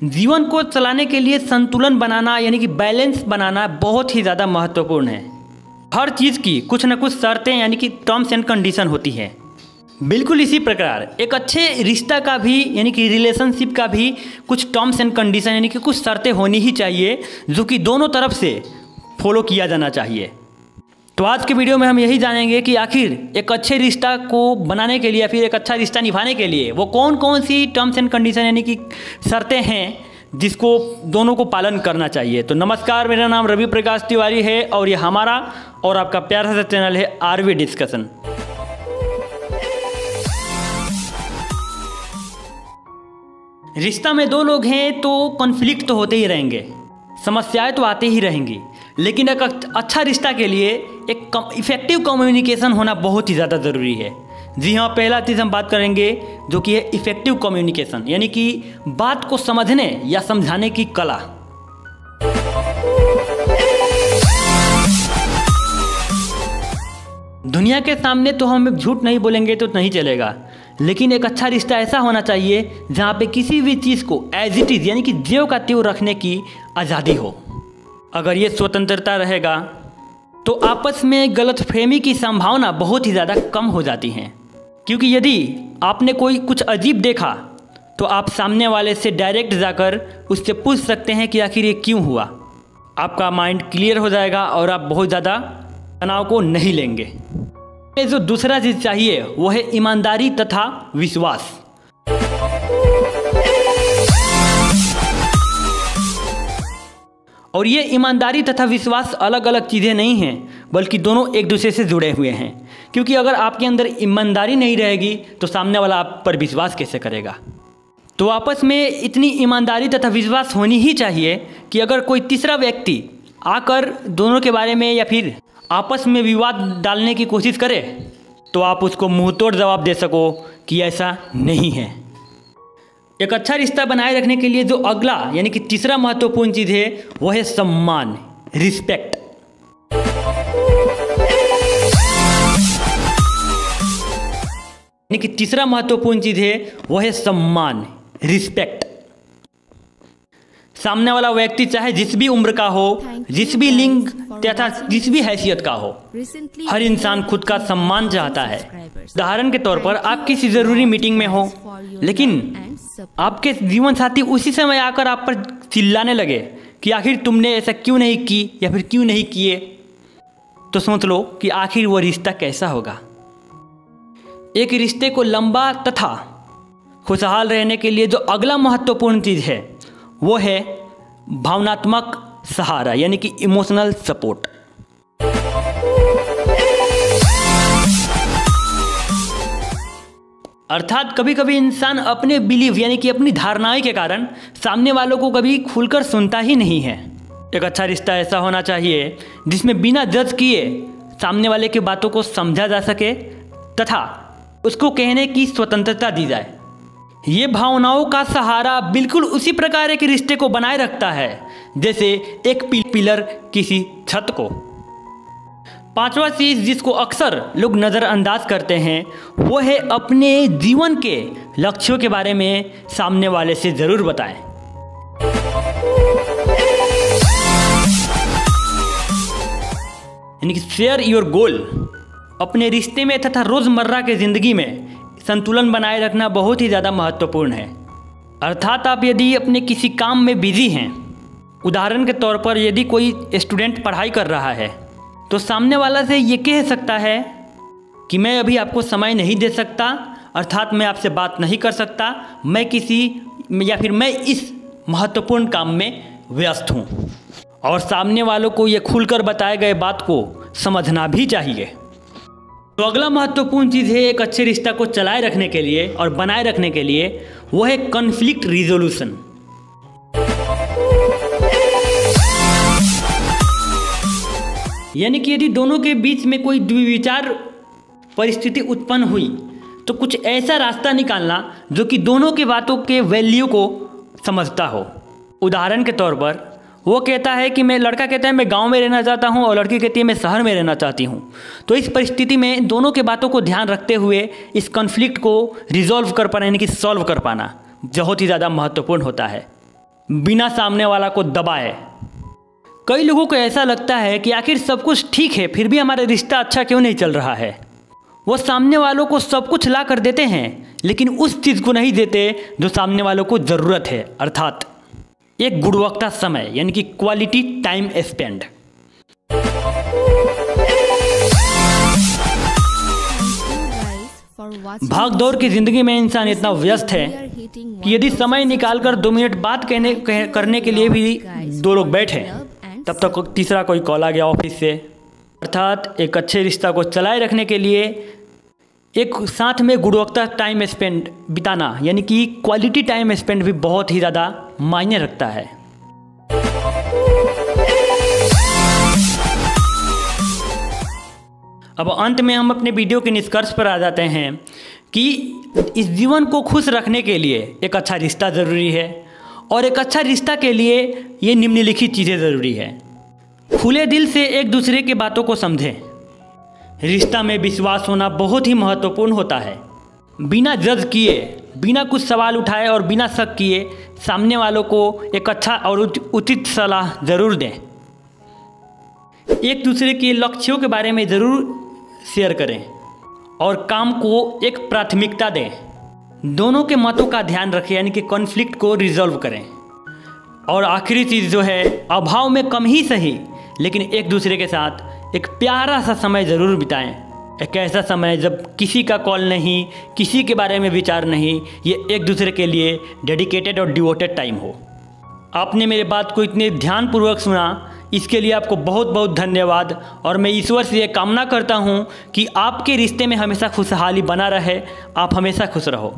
जीवन को चलाने के लिए संतुलन बनाना यानी कि बैलेंस बनाना बहुत ही ज़्यादा महत्वपूर्ण है। हर चीज़ की कुछ न कुछ शर्तें यानी कि टर्म्स एंड कंडीशन होती है। बिल्कुल इसी प्रकार एक अच्छे रिश्ता का भी यानी कि रिलेशनशिप का भी कुछ टर्म्स एंड कंडीशन यानी कि कुछ शर्तें होनी ही चाहिए जो कि दोनों तरफ से फॉलो किया जाना चाहिए। तो आज के वीडियो में हम यही जानेंगे कि आखिर एक अच्छे रिश्ता को बनाने के लिए या फिर एक अच्छा रिश्ता निभाने के लिए वो कौन कौन सी टर्म्स एंड कंडीशन यानी कि शर्तें हैं जिसको दोनों को पालन करना चाहिए। तो नमस्कार, मेरा नाम रवि प्रकाश तिवारी है और ये हमारा और आपका प्यारा सा चैनल है आरवी डिस्कशन। रिश्ता में दो लोग हैं तो कॉन्फ्लिक्ट तो होते ही रहेंगे, समस्याएं तो आते ही रहेंगी, लेकिन एक अच्छा रिश्ता के लिए एक इफेक्टिव कम्युनिकेशन होना बहुत ही ज़्यादा ज़रूरी है। जी हाँ, पहला चीज़ हम बात करेंगे जो कि है इफेक्टिव कम्युनिकेशन यानी कि बात को समझने या समझाने की कला। दुनिया के सामने तो हम झूठ नहीं बोलेंगे तो नहीं चलेगा, लेकिन एक अच्छा रिश्ता ऐसा होना चाहिए जहाँ पे किसी भी चीज़ को एज इट इज़ यानी कि ज्यों का त्यों रखने की आज़ादी हो। अगर ये स्वतंत्रता रहेगा तो आपस में गलतफहमी की संभावना बहुत ही ज़्यादा कम हो जाती है, क्योंकि यदि आपने कोई कुछ अजीब देखा तो आप सामने वाले से डायरेक्ट जाकर उससे पूछ सकते हैं कि आखिर ये क्यों हुआ। आपका माइंड क्लियर हो जाएगा और आप बहुत ज़्यादा तनाव को नहीं लेंगे। जो दूसरा चीज़ चाहिए वो है ईमानदारी तथा विश्वास। और ये ईमानदारी तथा विश्वास अलग अलग चीज़ें नहीं हैं, बल्कि दोनों एक दूसरे से जुड़े हुए हैं। क्योंकि अगर आपके अंदर ईमानदारी नहीं रहेगी तो सामने वाला आप पर विश्वास कैसे करेगा। तो आपस में इतनी ईमानदारी तथा विश्वास होनी ही चाहिए कि अगर कोई तीसरा व्यक्ति आकर दोनों के बारे में या फिर आपस में विवाद डालने की कोशिश करे तो आप उसको मुँह तोड़ जवाब दे सको कि ऐसा नहीं है। एक अच्छा रिश्ता बनाए रखने के लिए जो अगला यानी कि तीसरा महत्वपूर्ण चीज़ है वो है सम्मान, रिस्पेक्ट। यानी कि तीसरा महत्वपूर्ण चीज़ है वो है सम्मान, रिस्पेक्ट। सामने वाला व्यक्ति चाहे जिस भी उम्र का हो, जिस भी लिंग तथा जिस भी हैसियत का हो, हर इंसान खुद का सम्मान चाहता है। उदाहरण के तौर पर आप किसी ज़रूरी मीटिंग में हो, लेकिन आपके जीवन साथी उसी समय आकर आप पर चिल्लाने लगे कि आखिर तुमने ऐसा क्यों नहीं की या फिर क्यों नहीं किए, तो सोच लो कि आखिर वो रिश्ता कैसा होगा। एक रिश्ते को लंबा तथा खुशहाल रहने के लिए जो अगला महत्वपूर्ण चीज़ है वो है भावनात्मक सहारा यानी कि इमोशनल सपोर्ट। अर्थात कभी कभी इंसान अपने बिलीव यानी कि अपनी धारणाएं के कारण सामने वालों को कभी खुलकर सुनता ही नहीं है। एक अच्छा रिश्ता ऐसा होना चाहिए जिसमें बिना जज किए सामने वाले की बातों को समझा जा सके तथा उसको कहने की स्वतंत्रता दी जाए। ये भावनाओं का सहारा बिल्कुल उसी प्रकार के रिश्ते को बनाए रखता है जैसे एक पिलर किसी छत को। पांचवा चीज़ जिसको अक्सर लोग नज़रअंदाज करते हैं वो है अपने जीवन के लक्ष्यों के बारे में सामने वाले से ज़रूर बताएं। यानी कि शेयर योर गोल। अपने रिश्ते में तथा रोज़मर्रा के ज़िंदगी में संतुलन बनाए रखना बहुत ही ज़्यादा महत्वपूर्ण है। अर्थात आप यदि अपने किसी काम में बिजी हैं, उदाहरण के तौर पर यदि कोई स्टूडेंट पढ़ाई कर रहा है तो सामने वाला से ये कह सकता है कि मैं अभी आपको समय नहीं दे सकता, अर्थात मैं आपसे बात नहीं कर सकता, मैं किसी या फिर मैं इस महत्वपूर्ण काम में व्यस्त हूँ। और सामने वालों को ये खुलकर बताए गए बात को समझना भी चाहिए। तो अगला महत्वपूर्ण चीज़ है एक अच्छे रिश्ता को चलाए रखने के लिए और बनाए रखने के लिए वो है कॉन्फ्लिक्ट रिजोल्यूशन। यानी कि यदि दोनों के बीच में कोई द्विविचार परिस्थिति उत्पन्न हुई तो कुछ ऐसा रास्ता निकालना जो कि दोनों के बातों के वैल्यू को समझता हो। उदाहरण के तौर पर वो कहता है कि लड़का कहता है मैं गांव में रहना चाहता हूं और लड़की कहती है मैं शहर में रहना चाहती हूं। तो इस परिस्थिति में दोनों के बातों को ध्यान रखते हुए इस कॉन्फ्लिक्ट को रिजॉल्व कर पाना यानी कि सॉल्व कर पाना बहुत ही ज़्यादा महत्वपूर्ण होता है। बिना सामने वाला को दबाए। कई लोगों को ऐसा लगता है कि आखिर सब कुछ ठीक है फिर भी हमारा रिश्ता अच्छा क्यों नहीं चल रहा है। वो सामने वालों को सब कुछ ला कर देते हैं लेकिन उस चीज़ को नहीं देते जो सामने वालों को ज़रूरत है, अर्थात एक गुणवत्ता समय यानी कि क्वालिटी टाइम स्पेंड। भाग दौड़ की ज़िंदगी में इंसान इतना व्यस्त है कि यदि समय निकालकर 2 मिनट बात करने के लिए भी 2 लोग बैठे तब तक तीसरा कोई कॉल आ गया ऑफिस से। अर्थात एक अच्छे रिश्ता को चलाए रखने के लिए एक साथ में गुणवत्ता टाइम स्पेंड बिताना यानी कि क्वालिटी टाइम स्पेंड भी बहुत ही ज़्यादा मायने रखता है। अब अंत में हम अपने वीडियो के निष्कर्ष पर आ जाते हैं कि इस जीवन को खुश रखने के लिए एक अच्छा रिश्ता ज़रूरी है और एक अच्छा रिश्ता के लिए ये निम्नलिखित चीज़ें ज़रूरी है। खुले दिल से एक दूसरे की बातों को समझें। रिश्ता में विश्वास होना बहुत ही महत्वपूर्ण होता है। बिना जज किए, बिना कुछ सवाल उठाए और बिना शक किए सामने वालों को एक अच्छा और उचित सलाह ज़रूर दें। एक दूसरे के लक्ष्यों के बारे में ज़रूर शेयर करें और काम को एक प्राथमिकता दें। दोनों के मतों का ध्यान रखें यानी कि कॉन्फ्लिक्ट को रिजॉल्व करें। और आखिरी चीज़ जो है, अभाव में कम ही सही लेकिन एक दूसरे के साथ एक प्यारा सा समय ज़रूर बिताएं। एक ऐसा समय जब किसी का कॉल नहीं, किसी के बारे में विचार नहीं, ये एक दूसरे के लिए डेडिकेटेड और डिवोटेड टाइम हो। आपने मेरे बात को इतने ध्यानपूर्वक सुना, इसके लिए आपको बहुत बहुत धन्यवाद। और मैं ईश्वर से ये कामना करता हूँ कि आपके रिश्ते में हमेशा खुशहाली बना रहे, आप हमेशा खुश रहो।